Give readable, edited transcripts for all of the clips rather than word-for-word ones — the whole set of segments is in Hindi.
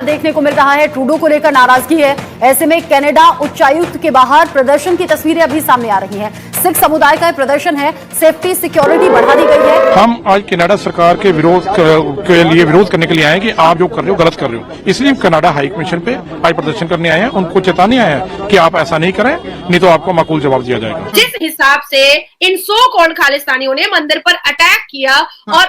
देखने को मिल रहा है, ट्रूडो को लेकर नाराजगी है। ऐसे में कनाडा उच्चायुक्त के बाहर प्रदर्शन की तस्वीरें अभी सामने आ रही हैं। सिख समुदाय का प्रदर्शन है, सेफ्टी सिक्योरिटी बढ़ा दी गई है। हम आज कनाडा सरकार के विरोध करने के लिए आए हैं कि आप जो कर रहे हो गलत कर रहे हो। इसलिए हम कनाडा हाई कमीशन पे आज प्रदर्शन करने आए हैं, उनको चेताने आए हैं कि आप ऐसा नहीं करें, नहीं तो आपको माकूल जवाब दिया जाएगा। जिस हिसाब से इन सो कॉल्ड खालिस्तानियों ने मंदिर पर अटैक किया और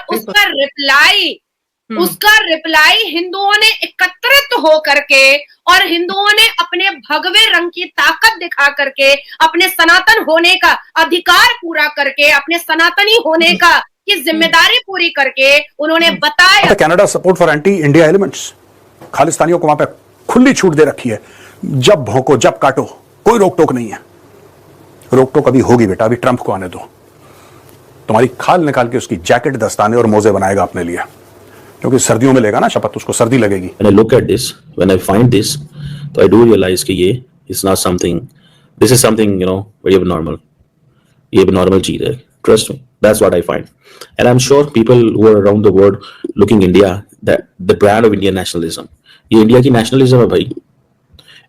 उसका रिप्लाई हिंदुओं ने एकत्रित हो करके और हिंदुओं ने अपने भगवे रंग की ताकत दिखा करके, अपने सनातन होने का अधिकार पूरा करके, अपने सनातनी होने का की जिम्मेदारी पूरी करके उन्होंने बताया। Canada support for anti India elements, खालिस्तानियों को वहां पे खुली छूट दे रखी है। जब भौंको जब काटो, कोई रोक टोक नहीं है। रोक टोक अभी होगी बेटा, अभी ट्रंप को आने दो। तुम्हारी खाल निकाल के उसकी जैकेट, दस्ताने और मोजे बनाएगा अपने लिए, क्योंकि सर्दियों में लेगा ना शपथ, उसको सर्दी लगेगी। When I look at this, when I find this, तो I do realize कि ये is not something, this is something very abnormal. ये abnormal चीज है, trust me, that's what I find, and I'm sure people who are around the world looking India, that the brand of Indian nationalism, ये इंडिया की nationalism है भाई,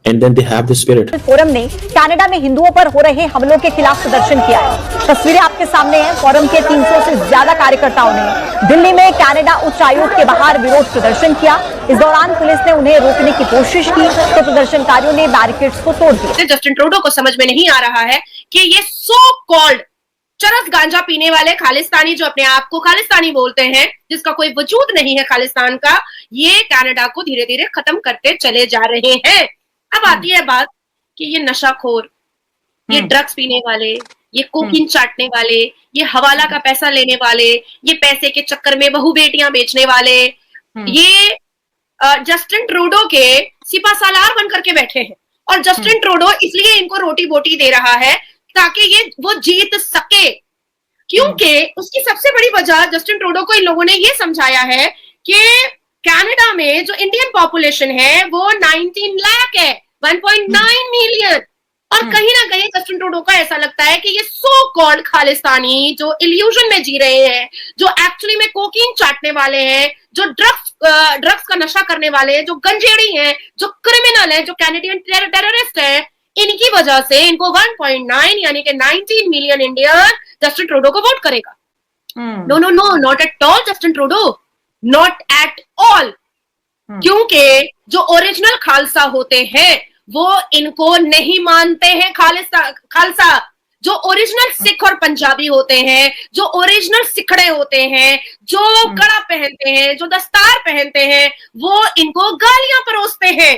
and then they have the spirit. Forum ने कनाडा में हिंदुओं पर हो रहे हमलों के खिलाफ प्रदर्शन किया है। तस्वीरें आपके सामने हैं। फोरम के 300 से ज्यादा कार्यकर्ताओं ने दिल्ली में कनाडा उच्चायुक्त के बाहर विरोध प्रदर्शन किया। इस दौरान पुलिस ने उन्हें रोकने की कोशिश की तो प्रदर्शनकारियों ने बैरिकेड्स को तोड़ दिया। जस्टिन ट्रूडो को समझ में नहीं आ रहा है कि ये सो कॉल्ड चरस गांजा पीने वाले खालिस्तानी, जो अपने आप को खालिस्तानी बोलते हैं, जिसका कोई वजूद नहीं है खालिस्तान का, ये कनाडा को धीरे धीरे खत्म करते चले जा रहे हैं। अब आती है बात कि ये नशाखोर, ये ड्रग्स पीने वाले, ये कोकीन चाटने वाले, ये हवाला का पैसा लेने वाले, ये पैसे के चक्कर में बहू बेटियां बेचने वाले, ये जस्टिन ट्रूडो के सिपा सालार बनकर के बैठे हैं। और जस्टिन ट्रूडो इसलिए इनको रोटी बोटी दे रहा है ताकि वो जीत सके, क्योंकि उसकी सबसे बड़ी वजह, जस्टिन ट्रूडो को इन लोगों ने ये समझाया है कि कनाडा में जो इंडियन पॉपुलेशन है वो 19 लाख है, 1.9 मिलियन। और कहीं ना कहीं जस्टिन ट्रूडो को ऐसा लगता है कि ये सो कॉल्ड खालिस्तानी जो इल्यूजन में जी रहे हैं, जो एक्चुअली में कोकीन चाटने वाले हैं, जो ड्रग्स का नशा करने वाले हैं, जो गंजेड़ी हैं, जो क्रिमिनल हैं, जो कैनेडियन टेररिस्ट हैं, इनकी वजह से इनको 1.9 यानी कि 19 मिलियन इंडियन जस्टिन ट्रूडो को वोट करेगा। No no no, not at all Justin Trudeau, not at all. क्योंकि जो ओरिजिनल खालसा होते हैं वो इनको नहीं मानते हैं। खालसा जो ओरिजिनल सिख और पंजाबी होते हैं, जो ओरिजिनल सिखड़े होते हैं, जो कड़ा पहनते हैं, जो दस्तार पहनते हैं, वो इनको गालियां परोसते हैं।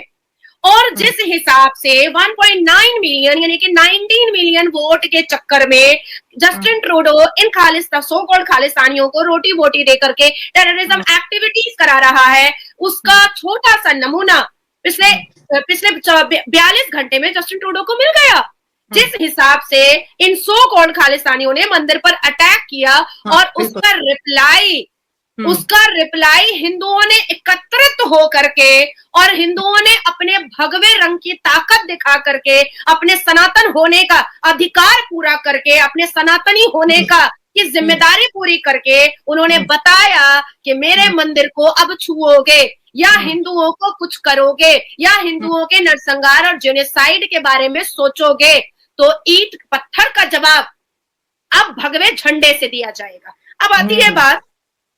और जिस हिसाब से 1.9 मिलियन यानी कि 19 मिलियन वोट के चक्कर में जस्टिन ट्रूडो इन सो कॉल्ड खालिस्तानियों को रोटी बोटी दे करके टेररिज्म एक्टिविटीज करा रहा है, उसका छोटा सा नमूना पिछले 42 घंटे में जस्टिन ट्रूडो को मिल गया। जिस हिसाब से इन सो कॉल्ड खालिस्तानियों ने मंदिर पर अटैक किया और उसका रिप्लाई हिंदुओं ने एकत्रित हो करके और हिंदुओं ने अपने भगवे रंग की ताकत दिखा करके, अपने सनातन होने का अधिकार पूरा करके, अपने सनातनी होने का की जिम्मेदारी पूरी करके उन्होंने बताया कि मेरे मंदिर को अब छुओगे या हिंदुओं को कुछ करोगे या हिंदुओं के नरसंहार और जेनोसाइड के बारे में सोचोगे तो ईंट पत्थर का जवाब अब भगवे झंडे से दिया जाएगा। अब आती है बात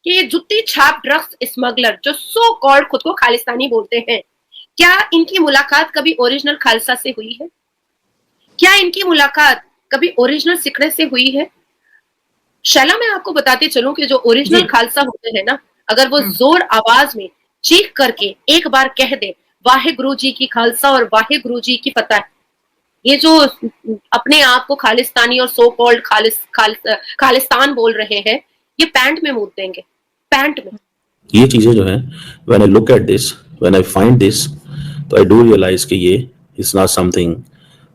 कि ये जुत्ती छाप ड्रग्स स्मगलर जो सो कॉल्ड खुद को खालिस्तानी बोलते हैं, क्या इनकी मुलाकात कभी ओरिजिनल खालसा से हुई है? क्या इनकी मुलाकात कभी ओरिजिनल सिखड़े से हुई है? शैला, मैं आपको बताते चलूं कि जो ओरिजिनल खालसा होते हैं ना, अगर वो जोर आवाज में चीख करके एक बार कह दे वाहेगुरु जी की खालसा और वाहेगुरु जी की फतह, ये जो अपने आप को खालिस्तानी और सो कॉल्ड खालिस्तान बोल रहे हैं, ये पैंट में मूत देंगे, पैंट में। ये चीजें जो है, when I look at this, when I find this, तो I do realize कि ये is not something,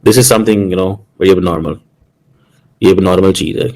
this is something very abnormal, ये abnormal चीज है।